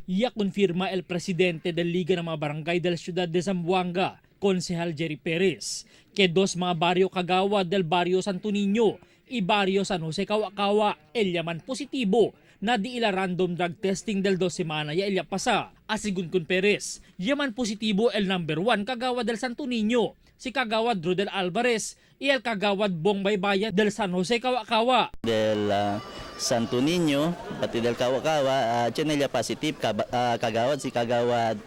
Ya konfirma el presidente del Liga ng mga Barangay del Ciudad de Zamboanga, Konsehal Jerry Perez, que dos mga baryo kagawad del barrio Santo Niño y barrio San Jose Kawa-Kawa el yaman positibo na di ila random drug testing del 2 semana ya ilya pasa. Asigun kun Perez, yaman positibo el number 1 kagawad del Santo Niño, si kagawad Rodel Alvarez y el kagawad Bong Baybaya del San Jose Kawa-Kawa. Del Santo Niño, pati del Kawa-Kawa, chinelya positive, kagawad si kagawad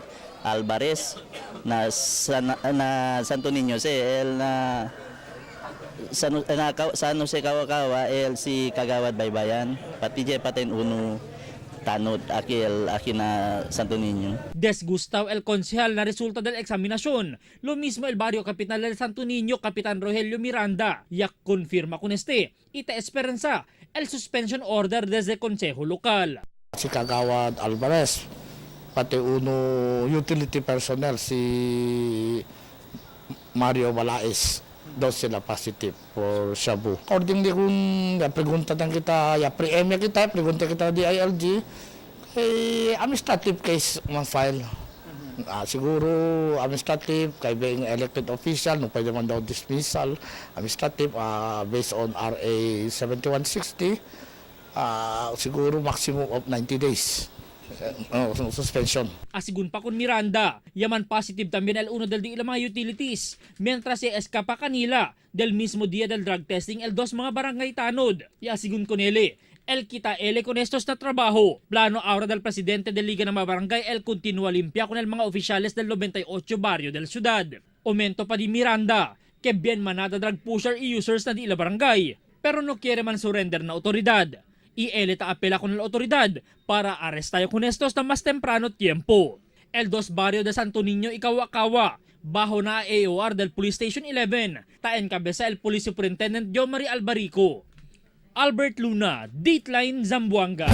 Alvarez na Santo Niño si el San Jose Kawa-Kawa el si kagawad Baybayan, pati je paten uno tanod aki na Santo Niño. Desgustaw el konsehal na resulta del eksaminasyon. Lo mismo el barrio capital del Santo Niño, Kapitan Rogelio Miranda, yak konfirma con ita esperanza el suspension order desde Konseho Lokal. Si kagawad Alvarez, pati uno utility personnel si Mario Balaes, daw sila positive for shabu. Accordingly kung pregunta kita, pre-emya kita, pregunta kita di ILG, administrative case ma-file. Siguro administrative, kay being elected official, nung pwede man daw dismissal, administrative, based on RA 7160, siguro maximum of 90 days. Suspension. Asigun pa con Miranda, yaman positive también el uno del di ilang mga utilities, mientras se escapa kanila del mismo día del drug testing el dos mga barangay tanod. Y asigun con ele, el kita ele con estos na trabajo. Plano ahora del presidente del Liga ng mga Barangay el continua limpia con el mga oficiales del 98 barrio del ciudad. Aumento pa di Miranda, que bien manada drug pusher y users na di ilang barangay, pero no quiere man surrender na otoridad. Y él apela con la autoridad para arrestar con estos na mas temprano tiempo. El dos barrio de Santo Niño y Kawa-Kawa, bajo na AOR del Police Station 11, taen kabesa el Police Superintendent Jomari Albarico. Albert Luna, Dateline Zamboanga.